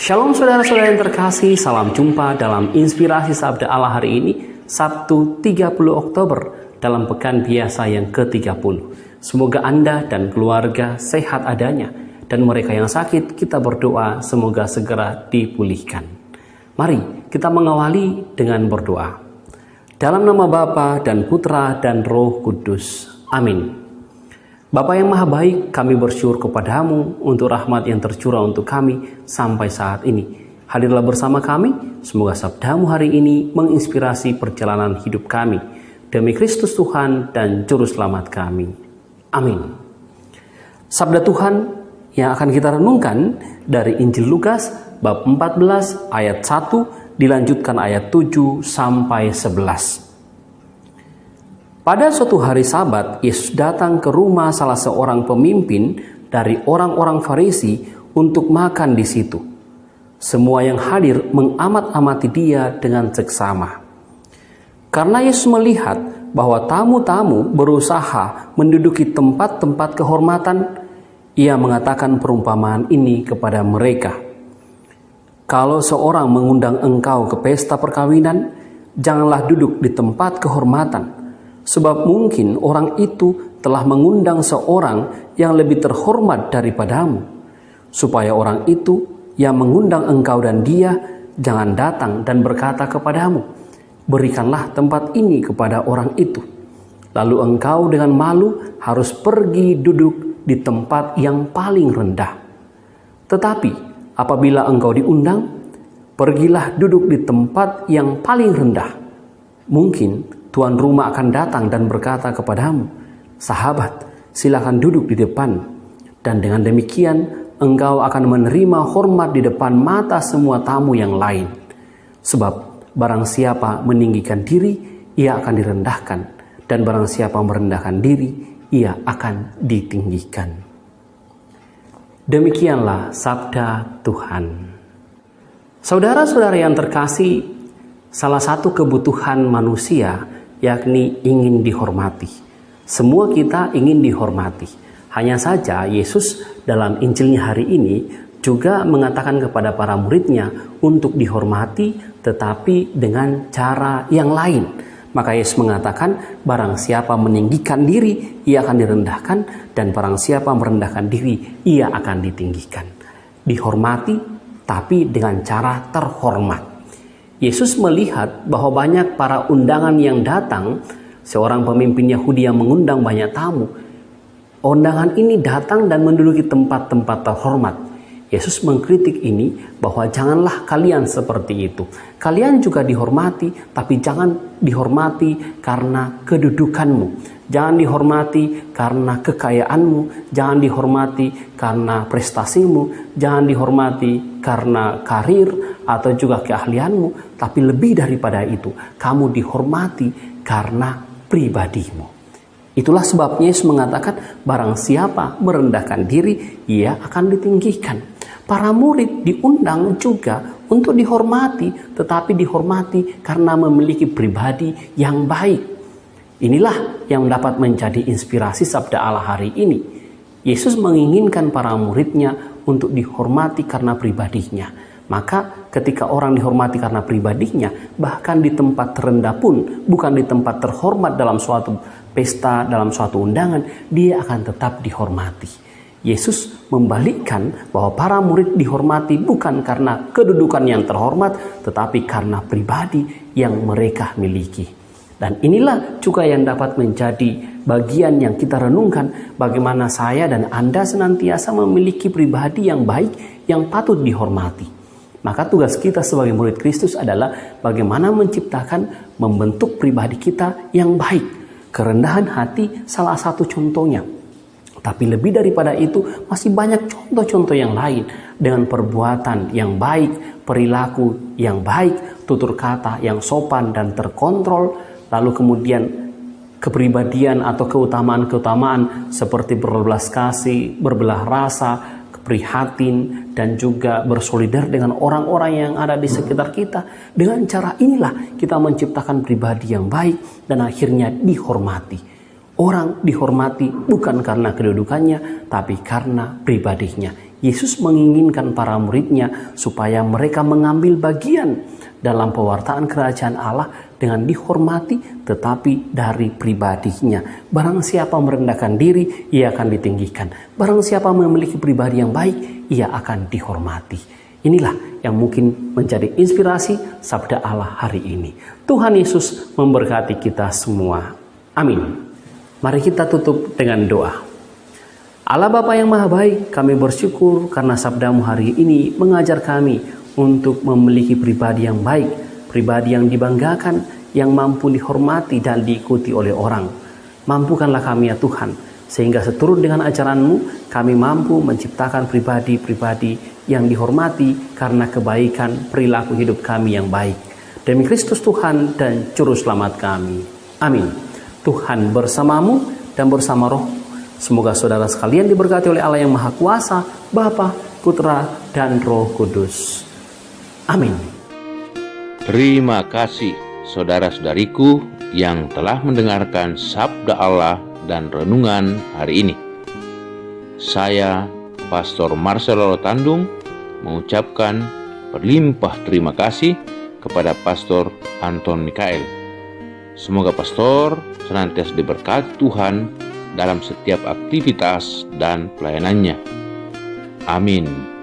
Shalom saudara-saudara yang terkasih, salam jumpa dalam Inspirasi Sabda Allah hari ini, Sabtu 30 Oktober dalam pekan biasa yang ke-30. Semoga Anda dan keluarga sehat adanya, dan mereka yang sakit kita berdoa semoga segera dipulihkan. Mari kita mengawali dengan berdoa. Dalam nama Bapa dan Putra dan Roh Kudus. Amin. Bapa yang Maha Baik, kami bersyukur kepadamu untuk rahmat yang tercurah untuk kami sampai saat ini. Hadirlah bersama kami, semoga sabdamu hari ini menginspirasi perjalanan hidup kami. Demi Kristus Tuhan dan Juru Selamat kami. Amin. Sabda Tuhan yang akan kita renungkan dari Injil Lukas bab 14 ayat 1 dilanjutkan ayat 7 sampai 11. Pada suatu hari Sabat, Yesus datang ke rumah salah seorang pemimpin dari orang-orang Farisi untuk makan di situ. Semua yang hadir mengamat-amati dia dengan seksama. Karena Yesus melihat bahwa tamu-tamu berusaha menduduki tempat-tempat kehormatan, ia mengatakan perumpamaan ini kepada mereka. Kalau seorang mengundang engkau ke pesta perkawinan, janganlah duduk di tempat kehormatan. Sebab mungkin orang itu telah mengundang seorang yang lebih terhormat daripadamu, supaya orang itu yang mengundang engkau dan dia jangan datang dan berkata kepadamu, berikanlah tempat ini kepada orang itu. Lalu engkau dengan malu harus pergi duduk di tempat yang paling rendah. Tetapi apabila engkau diundang, pergilah duduk di tempat yang paling rendah. Mungkin tuan rumah akan datang dan berkata kepadamu, sahabat, silakan duduk di depan. Dan dengan demikian, engkau akan menerima hormat di depan mata semua tamu yang lain. Sebab barang siapa meninggikan diri, ia akan direndahkan. Dan barang siapa merendahkan diri, ia akan ditinggikan. Demikianlah sabda Tuhan. Saudara-saudara yang terkasih, salah satu kebutuhan manusia yakni ingin dihormati. Semua kita ingin dihormati. Hanya saja Yesus dalam Injilnya hari ini juga mengatakan kepada para muridnya untuk dihormati tetapi dengan cara yang lain. Maka Yesus mengatakan barang siapa meninggikan diri ia akan direndahkan, dan barang siapa merendahkan diri ia akan ditinggikan. Dihormati tapi dengan cara terhormat. Yesus melihat bahwa banyak para undangan yang datang, seorang pemimpin Yahudi yang mengundang banyak tamu. Undangan ini datang dan menduduki tempat-tempat terhormat. Yesus mengkritik ini bahwa janganlah kalian seperti itu. Kalian juga dihormati, tapi jangan dihormati karena kedudukanmu. Jangan dihormati karena kekayaanmu. Jangan dihormati karena prestasimu. Jangan dihormati karena karir atau juga keahlianmu. Tapi lebih daripada itu, kamu dihormati karena pribadimu. Itulah sebabnya Yesus mengatakan barang siapa merendahkan diri, ia akan ditinggikan. Para murid diundang juga untuk dihormati, tetapi dihormati karena memiliki pribadi yang baik. Inilah yang dapat menjadi inspirasi sabda Allah hari ini. Yesus menginginkan para muridnya untuk dihormati karena pribadinya. Maka ketika orang dihormati karena pribadinya, bahkan di tempat terendah pun, bukan di tempat terhormat dalam suatu pesta, dalam suatu undangan, dia akan tetap dihormati. Yesus membalikkan bahwa para murid dihormati bukan karena kedudukan yang terhormat, tetapi karena pribadi yang mereka miliki. Dan inilah juga yang dapat menjadi bagian yang kita renungkan, bagaimana saya dan Anda senantiasa memiliki pribadi yang baik, yang patut dihormati. Maka tugas kita sebagai murid Kristus adalah bagaimana menciptakan, membentuk pribadi kita yang baik. Kerendahan hati salah satu contohnya. Tapi lebih daripada itu masih banyak contoh-contoh yang lain. Dengan perbuatan yang baik, perilaku yang baik, tutur kata yang sopan dan terkontrol. Lalu kemudian kepribadian atau keutamaan-keutamaan seperti berbelas kasih, berbelah rasa, prihatin, dan juga bersolidar dengan orang-orang yang ada di sekitar kita. Dengan cara inilah kita menciptakan pribadi yang baik dan akhirnya dihormati. Orang dihormati bukan karena kedudukannya, tapi karena pribadinya. Yesus menginginkan para muridnya supaya mereka mengambil bagian dalam pewartaan kerajaan Allah dengan dihormati, tetapi dari pribadinya. Barang siapa merendahkan diri, ia akan ditinggikan. Barang siapa memiliki pribadi yang baik, ia akan dihormati. Inilah yang mungkin menjadi inspirasi sabda Allah hari ini. Tuhan Yesus memberkati kita semua. Amin. Mari kita tutup dengan doa. Allah Bapa yang Maha Baik, kami bersyukur karena sabdamu hari ini mengajar kami untuk memiliki pribadi yang baik, pribadi yang dibanggakan, yang mampu dihormati dan diikuti oleh orang. Mampukanlah kami ya Tuhan, sehingga seturut dengan ajaran-Mu, kami mampu menciptakan pribadi-pribadi yang dihormati karena kebaikan perilaku hidup kami yang baik. Demi Kristus Tuhan dan Juru Selamat kami. Amin. Tuhan bersamamu dan bersama roh. Semoga saudara sekalian diberkati oleh Allah yang Maha Kuasa, Bapa, Putra, dan Roh Kudus. Amin. Terima kasih saudara-saudariku yang telah mendengarkan sabda Allah dan renungan hari ini. Saya, Pastor Marcelo Rotandung, mengucapkan berlimpah terima kasih kepada Pastor Anton Mikael. Semoga Pastor senantiasa diberkati Tuhan dalam setiap aktivitas dan pelayanannya. Amin.